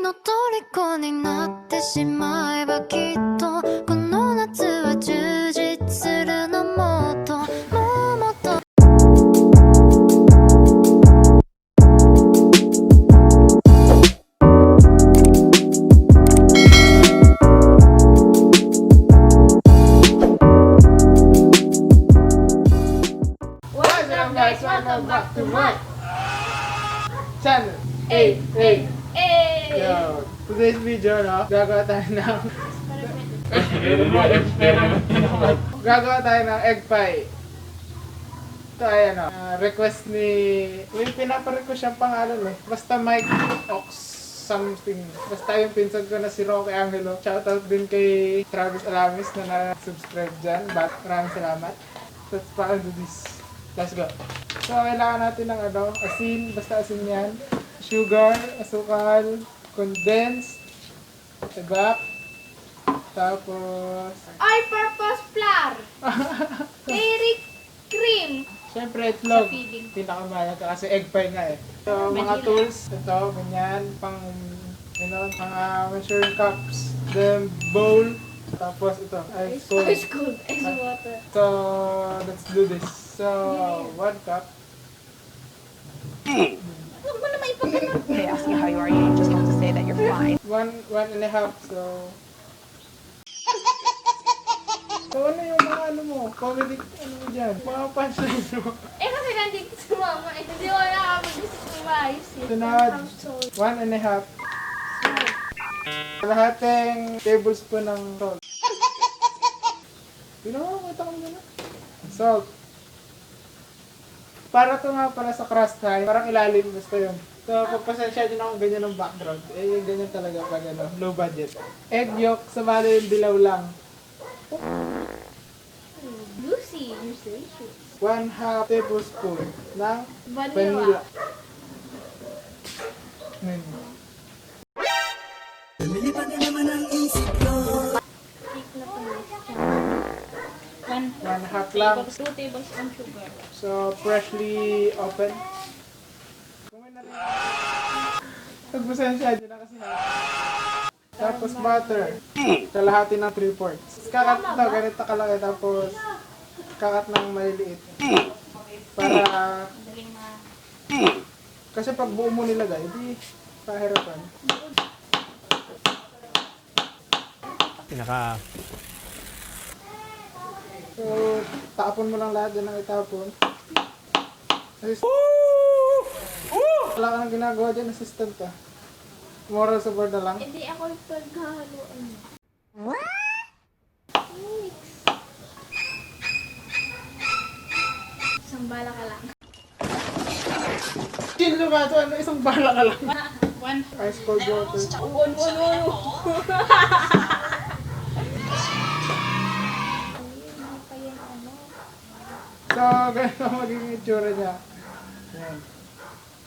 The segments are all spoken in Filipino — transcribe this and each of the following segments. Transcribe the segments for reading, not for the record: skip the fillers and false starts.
の虜になってしまえばきっとこの夏は充実するのもっともうもっとWhat's up guys? Welcome back to my channel. Hey! Yo, today's video, no? Gagawa tayo ng egg pie. Ito ay request ni... May pinaparequest siyang pangalan eh. Basta Mike Ox something. Basta yung pinsan ko na si Roque Angelo. Shoutout din kay Travis Alamis na na-subscribe dyan. Maraming salamat. Let's paano do this. Let's go. So, kailangan natin ng asin. Basta asin yan. Sugar, asukal, condensed, tabak, tapos... All-purpose flour. Dairy cream. Siyempre, itlog. Sa feeding. Pinakamahal ka kasi egg pie nga eh. So, mga tools. Ito, ganyan. Pang measuring cups. Then, bowl. Tapos ito, ice cold. Ice cold. Ice water. So, let's do this. So, 1 cup. Huwag mo naman ipagkanon. They ask you how you are, you just have to say that you're fine. 1.5. So, ano yung mga mo? Comedy, mo dyan? Mga punchline mo. Eh kasi nandito si mama. Eh hindi ko na mag-isip ng maayos eh. Sunod. Household. 1.5. Kalahating tablespoon ng salt. Kita ko muna. Salt. Para to nga pala sa crust time, parang ilalim, basta yun. So, pagpasensya din ako ganyan ng background. Eh, yung ganyan talaga pag low budget. Egg yolk, sabali yung dilaw lang. Lucy, you're delicious. 1/2 tablespoon ng Vanilla. vanilla. Take na po. 1/2 lang. 2 tablespoon sugar. So, freshly open. Kumain na rin. Pagpasensya din na kasi na. Tapos butter. Kalahati ng 3/4. Kakat ito, ganito kalaki. Tapos, kakat ng maliliit. Para, Madaling na. kasi pag buo mo nilagay, hindi pahirapan. So, tapon mo lang lahat yan ng itapon. Wala ka nang ginagawa dyan, assistant ka. Moral support na lang. Hindi ako yung paghahaluan. Mix. Isang bala ka lang. Chilo ba ito? Ano, isang bala ka lang. One. Ice cold water. One. So, ganito ang magiging itsura niya. Yan.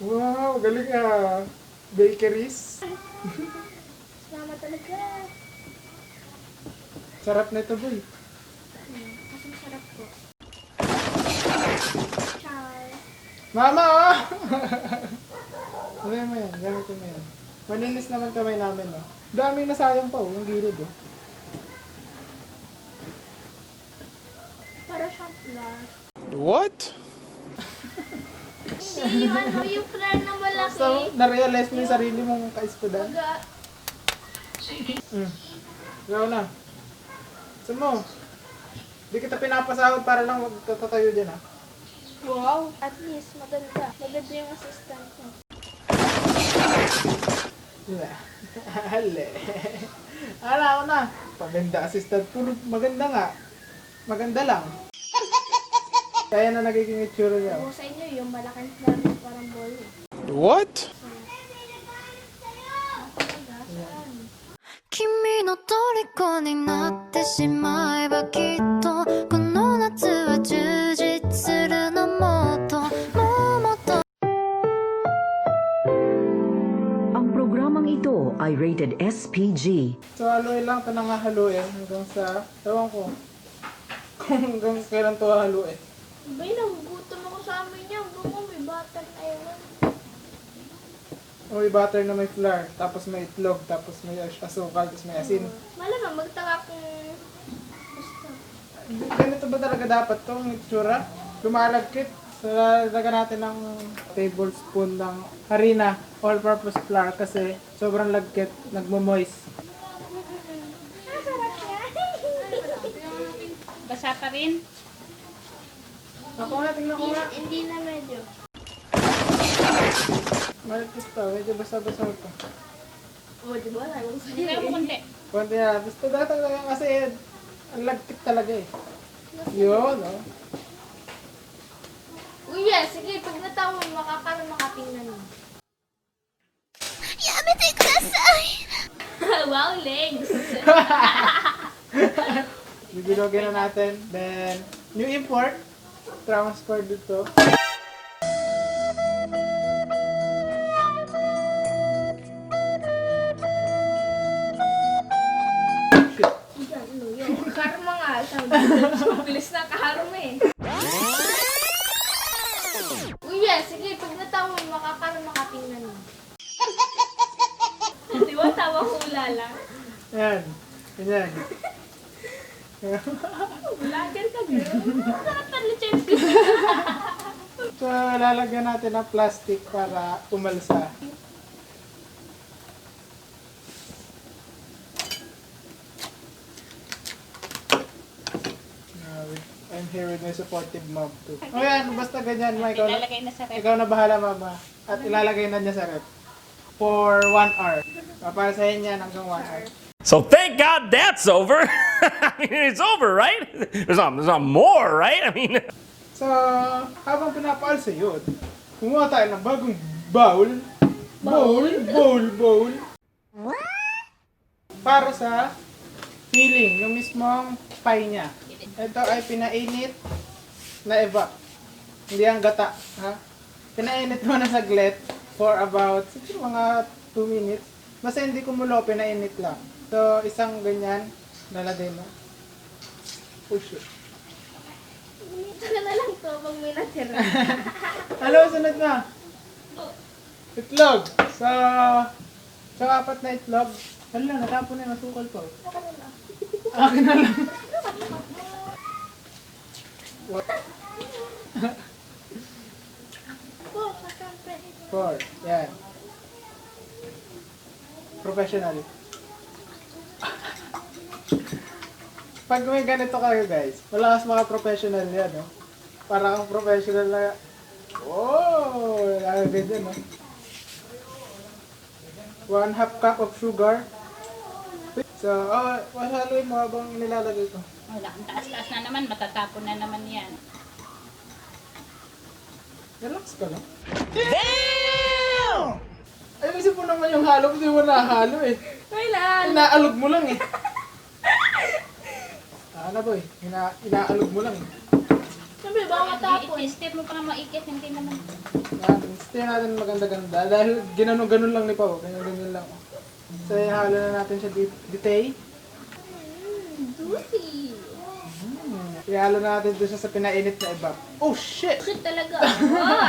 Wow, galing ah. Bakeries. Sama talaga. Sarap na ito, boy. Kasi masarap po. Char. Mama, oh! Ano mo yan? Gamitin mo yan. Malinis naman kamay namin, no? Daming nasayang pa, oh. Yung gilid, oh. Para siyang flour. What? Hindi yung flour na malaki. So, na-realize mo yung sarili mong kaispudan? Gawin na. Saan mo? Di kita pinapasahod para lang magtatayo dyan, ha? Wow. At least, maganda. Maganda yung assistant ko. Hale. Ala ko na. Paganda assistant. Puro maganda nga. Maganda lang. Kaya na nagiging itsura niya. Kung sa inyo, yung malaking flour na parang bowl. What? 君の虜になってしまえばきっとこの夏は充実するのもっともうもっと Ang programang ito ay rated SPG. So haluin lang ito nang haluin hanggang sa, ewan ko, kung hanggang kailan ito haluin. Bay, nagugutom ako sa amin niya. Bungo, may butter na ewan. may butter na may flour, tapos may itlog, tapos may asukal, tapos may asin. Malamang magtaka kung gusto. Ganito ba talaga dapat itong itsura? Lumalagkit. So, lalagyan natin ng tablespoon ng harina, all-purpose flour kasi sobrang lagkit, nagmo-moist. Masarap yan. Basa pa rin. Ako nga, tingnan ko nga. Hindi na medyo. Malagkit to, medyo basa-basa ito. Di ba? Ayaw ko Hindi kayo kunti. Konti na, gusto data kasi ang lagkit talaga eh. Yun, no? Uy, yes. Sige, pag natawag, makakaroon makatingnan mo. Yamete kudasai! Wow, legs! Bibilogin na natin. Then, new import. Transfer dito. Karma nga. Sabi, bilis na karma eh. Uy, yes. Sige, pag natawag, makakaroon makatingnan mo. Di ba? Tawa hula lang. Ayan. Ganyan. Vlogger ka, girl. Sarap na lechon. So, lalagyan natin ng plastic para umalsa. I'm here with my supportive mom too. O yan, basta ganyan, Ma. Ilalagay na sa ref. Ikaw na bahala, Mama. At ilalagay na niya sa rep. For 1 hour. Papasahin niya hanggang 1 hour. So thank God that's over. I mean, it's over, right? There's not more, right? I mean. So, habang pinapaalsa yun, kumuha tayo ng bagong bowl. Bowl. Para sa filling, yung mismong pie niya. Ito ay pinainit na evap. Hindi ang gata, ha? Pinainit mo na saglit for about siguro mga 2 minutes. Basta hindi kumulo, pinainit lang. So, isang ganyan, lalagay mo. Push it. Saka na lang to pag may natira. Ano, sunod na? Itlog. So, 4 na itlog. Hala, natapon na yung masukal ko. Akin na lang. Four. Yan. Professional. Pag may ganito kayo guys, malakas mga professional yan, no? Para kang professional na, oh, lalagay dyan, no? 1/2 cup of sugar. So, masaluin mo habang nilalagay ko. Wala, ang taas-taas na naman. Matatapon na naman yan. Relax ka lang. Damn! Ayusin mo naman yung halo, hindi mo nahalo eh. Kailan? Inaalog mo lang eh. Ano boy? Inaalog mo lang eh. Sabi, baka matapon. I-step mo pa maikit. Hindi naman. Yan, stay natin maganda-ganda. Dahil ginano-ganon lang ni Pao. Ganyan-ganyan lang. So, ihalo na natin siya ditay. Juicy. Ihalo na natin doon siya sa pinainit na iba. Oh shit! Shit talaga. Oh,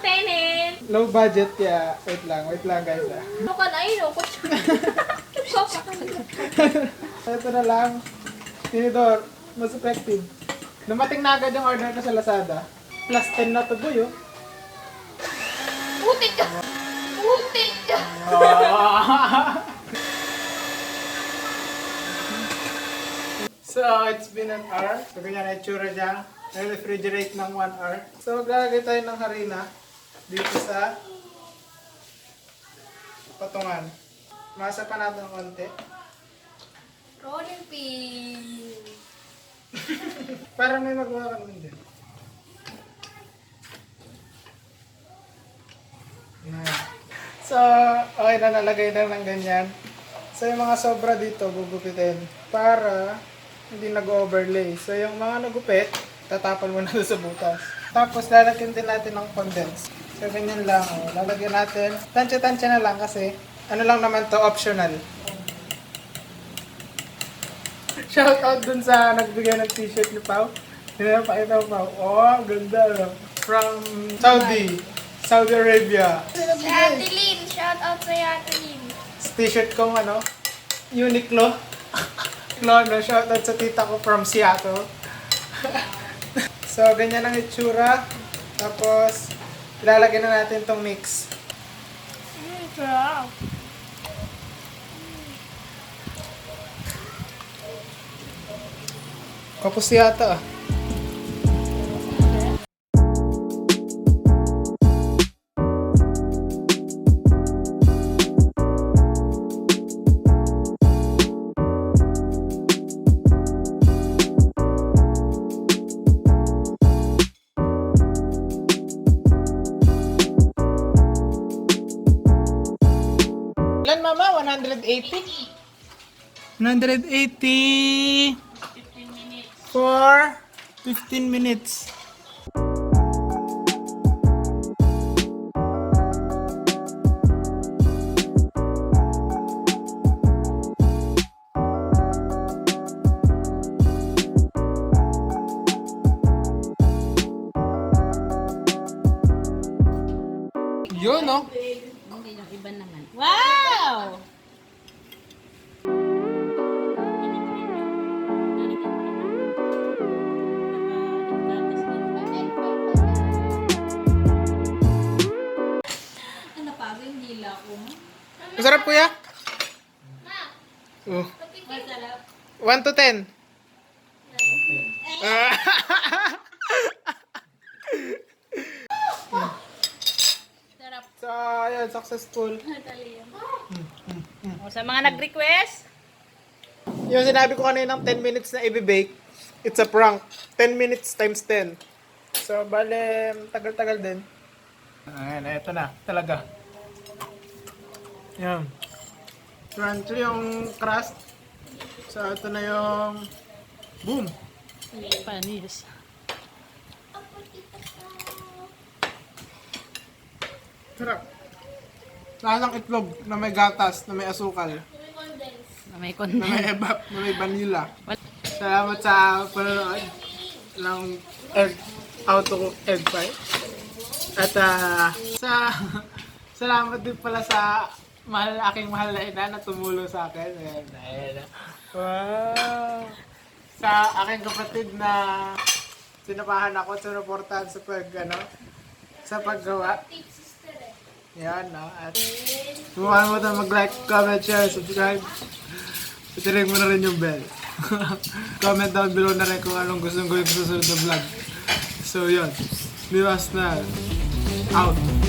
tenin. Low budget kaya wait lang guys ah. Ano ka na yun? Ito na lang. Tinidor, mas effective. Dumating na agad yung order ko sa Lazada. Plus 10 na to boy oh. Putik ka. Putik ka. So, it's been an hour. So, ganyan na itsura niya. I-refrigerate ng 1 hour. So, maglalagay tayo ng harina dito sa patungan. Masa pa natin ng konti. Rolling pin. Para may magawa ka naman din. Yan. So, okay na, nalagay na ng ganyan. So, yung mga sobra dito, gugupitin para hindi nag-overlay. So, yung mga nagupit, tatapan mo na sa butas. Tapos, lalagyan din natin ng condense. So, ganyan lang. Oh. Lalagyan natin. Tansya-tansya na lang kasi, ano lang naman to, optional. Shout out dun sa nagbigay ng t-shirt ni Pao. Hindi na pakita mo, Pao. Oh, ganda. No? From Saudi. Saudi Arabia. Si Ate Lynn. Shout out kay Ate Lynn. T-shirt kong ano, Uniqlo. No, shout out sa tita ko from Seattle. So, ganyan ang itsura. Tapos, ilalagyan na natin tong mix. Sarap. Kapos yata ah. Ilan mama? 180? 180 for 15 minutes. Yun, no? Hindi yung iba naman. Wow! Ano pa? Yung dila ko. Masarap kuya? Oh. Masarap. 1 to 10. Sarap. So, ayun, successful. O, sa mga nag-request, Yung sinabi ko kanina ng 10 minutes na i-bake, it's a prank. 10 minutes times 10. So, bale, tagal-tagal din. Ayan, eto na. Talaga. Yan. Crunchy yung crust. So, ito na yung boom. panis. Sarap. Lasang itlog na may gatas, na may asukal, Na may na content. may ebap, na may vanilla. Salamat sa panonood ng egg, auto egg pie. At salamat din pala sa aking mahal na ina na tumulong sa akin. Ayan, ayan. Wow! Sa aking kapatid na sinapahan ako at sinuportahan sa sa paggawa. Yan, no? At kung mo ito mag-like, comment, share, subscribe. Itiring mo na rin yung bell. Comment down below na rin kung anong gusto ko yung susunod na vlog. So, yun. Biwas na. Out.